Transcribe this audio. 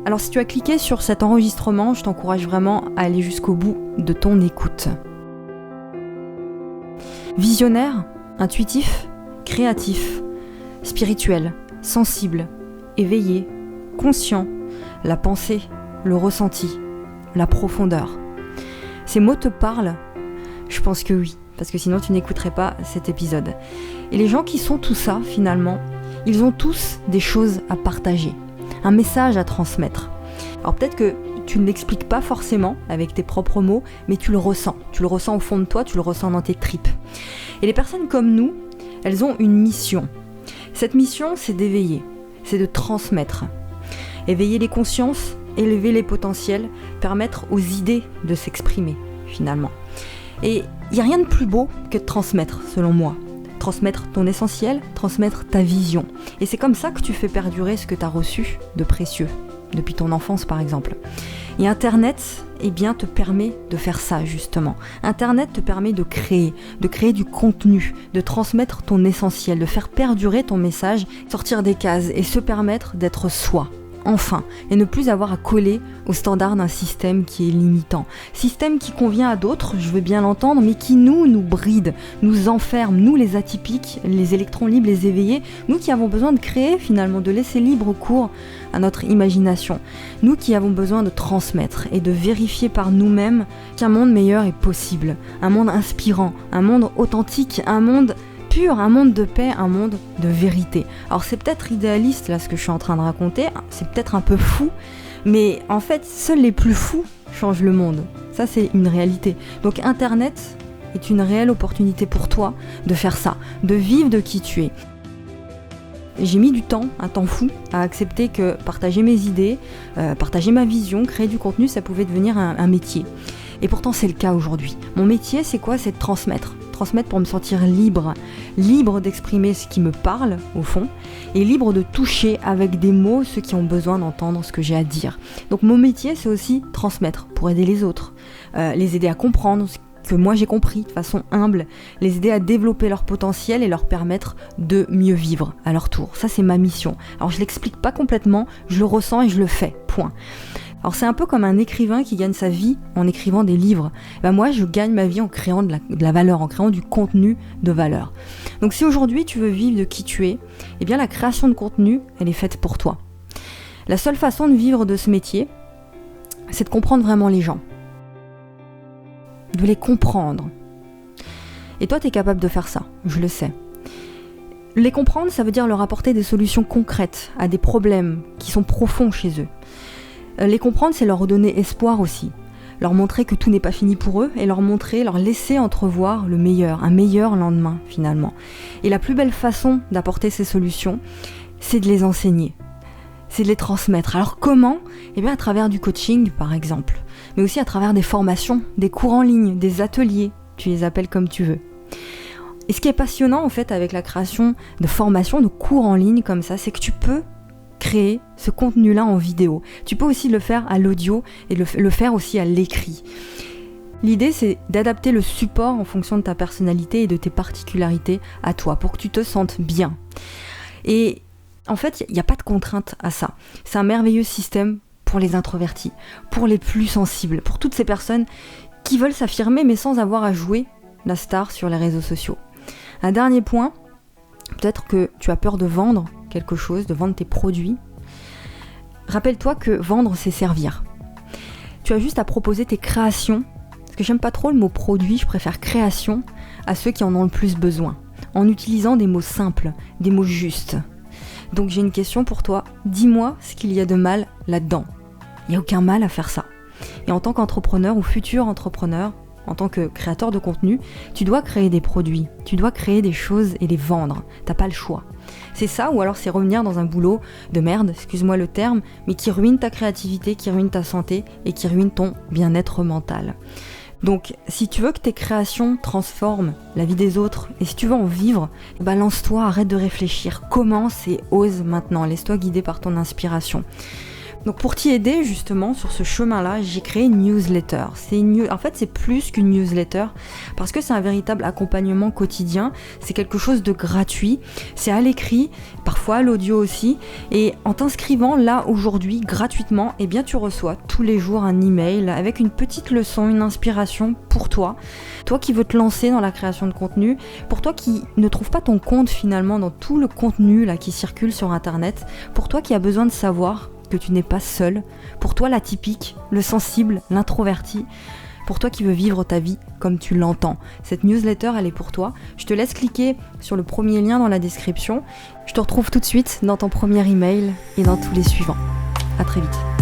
Alors si tu as cliqué sur cet enregistrement, je t'encourage vraiment à aller jusqu'au bout de ton écoute. Visionnaire, intuitif, créatif, spirituel, sensible, éveillé, conscient, la pensée, le ressenti, la profondeur. Ces mots te parlent ? Je pense que oui, parce que sinon tu n'écouterais pas cet épisode. Et les gens qui sont tout ça, finalement, ils ont tous des choses à partager, un message à transmettre. Alors peut-être que tu ne l'expliques pas forcément avec tes propres mots, mais tu le ressens. Tu le ressens au fond de toi, tu le ressens dans tes tripes. Et les personnes comme nous, elles ont une mission. Cette mission, c'est d'éveiller, c'est de transmettre. Éveiller les consciences, élever les potentiels, permettre aux idées de s'exprimer, finalement. Et il n'y a rien de plus beau que de transmettre, selon moi. Transmettre ton essentiel, transmettre ta vision. Et c'est comme ça que tu fais perdurer ce que tu as reçu de précieux, depuis ton enfance par exemple. Et Internet, te permet de faire ça justement. Internet te permet de créer du contenu, de transmettre ton essentiel, de faire perdurer ton message, sortir des cases et se permettre d'être soi. Enfin, et ne plus avoir à coller aux standards d'un système qui est limitant. Système qui convient à d'autres, je veux bien l'entendre, mais qui nous bride, nous enferme, nous les atypiques, les électrons libres, les éveillés, nous qui avons besoin de créer finalement, de laisser libre cours à notre imagination. Nous qui avons besoin de transmettre et de vérifier par nous-mêmes qu'un monde meilleur est possible, un monde inspirant, un monde authentique, un monde pur, un monde de paix, un monde de vérité. Alors c'est peut-être idéaliste là ce que je suis en train de raconter, c'est peut-être un peu fou, mais en fait seuls les plus fous changent le monde. Ça c'est une réalité. Donc Internet est une réelle opportunité pour toi de faire ça, de vivre de qui tu es. J'ai mis du temps, un temps fou, à accepter que partager mes idées, partager ma vision, créer du contenu, ça pouvait devenir un métier. Et pourtant c'est le cas aujourd'hui. Mon métier c'est quoi ? C'est de transmettre pour me sentir libre d'exprimer ce qui me parle au fond, et libre de toucher avec des mots ceux qui ont besoin d'entendre ce que j'ai à dire. Donc mon métier c'est aussi transmettre pour aider les autres, les aider à comprendre ce que moi j'ai compris de façon humble, les aider à développer leur potentiel et leur permettre de mieux vivre à leur tour. Ça c'est ma mission. Alors je l'explique pas complètement, je le ressens et je le fais, point. Alors c'est un peu comme un écrivain qui gagne sa vie en écrivant des livres. Moi je gagne ma vie en créant de la valeur, en créant du contenu de valeur. Donc si aujourd'hui tu veux vivre de qui tu es, la création de contenu, elle est faite pour toi. La seule façon de vivre de ce métier, c'est de comprendre vraiment les gens. De les comprendre. Et toi tu es capable de faire ça, je le sais. Les comprendre, ça veut dire leur apporter des solutions concrètes à des problèmes qui sont profonds chez eux. Les comprendre, c'est leur redonner espoir aussi. Leur montrer que tout n'est pas fini pour eux et leur laisser entrevoir le meilleur, un meilleur lendemain finalement. Et la plus belle façon d'apporter ces solutions, c'est de les enseigner, c'est de les transmettre. Alors comment ? À travers du coaching par exemple, mais aussi à travers des formations, des cours en ligne, des ateliers, tu les appelles comme tu veux. Et ce qui est passionnant en fait avec la création de formations, de cours en ligne comme ça, c'est que tu peux créer ce contenu-là en vidéo. Tu peux aussi le faire à l'audio et le faire aussi à l'écrit. L'idée, c'est d'adapter le support en fonction de ta personnalité et de tes particularités à toi, pour que tu te sentes bien. Et en fait, il n'y a pas de contrainte à ça. C'est un merveilleux système pour les introvertis, pour les plus sensibles, pour toutes ces personnes qui veulent s'affirmer mais sans avoir à jouer la star sur les réseaux sociaux. Un dernier point, peut-être que tu as peur de vendre quelque chose, de vendre tes produits. Rappelle-toi que vendre, c'est servir. Tu as juste à proposer tes créations, parce que j'aime pas trop le mot produit, je préfère création, à ceux qui en ont le plus besoin, en utilisant des mots simples, des mots justes. Donc j'ai une question pour toi, dis-moi ce qu'il y a de mal là-dedans. Il n'y a aucun mal à faire ça. Et en tant qu'entrepreneur ou futur entrepreneur, en tant que créateur de contenu, tu dois créer des produits, tu dois créer des choses et les vendre. T'as pas le choix. C'est ça, ou alors c'est revenir dans un boulot de merde, excuse-moi le terme, mais qui ruine ta créativité, qui ruine ta santé et qui ruine ton bien-être mental. Donc, si tu veux que tes créations transforment la vie des autres et si tu veux en vivre, lance-toi, arrête de réfléchir, commence et ose maintenant, laisse-toi guider par ton inspiration. Donc pour t'y aider justement sur ce chemin-là, j'ai créé une newsletter. En fait, c'est plus qu'une newsletter parce que c'est un véritable accompagnement quotidien. C'est quelque chose de gratuit. C'est à l'écrit, parfois à l'audio aussi. Et en t'inscrivant là aujourd'hui gratuitement, eh bien tu reçois tous les jours un email avec une petite leçon, une inspiration pour toi. Toi qui veux te lancer dans la création de contenu, pour toi qui ne trouve pas ton compte finalement dans tout le contenu là qui circule sur Internet, pour toi qui as besoin de savoir que tu n'es pas seul, pour toi l'atypique, le sensible, l'introverti, pour toi qui veux vivre ta vie comme tu l'entends. Cette newsletter, elle est pour toi. Je te laisse cliquer sur le premier lien dans la description. Je te retrouve tout de suite dans ton premier email et dans tous les suivants. À très vite.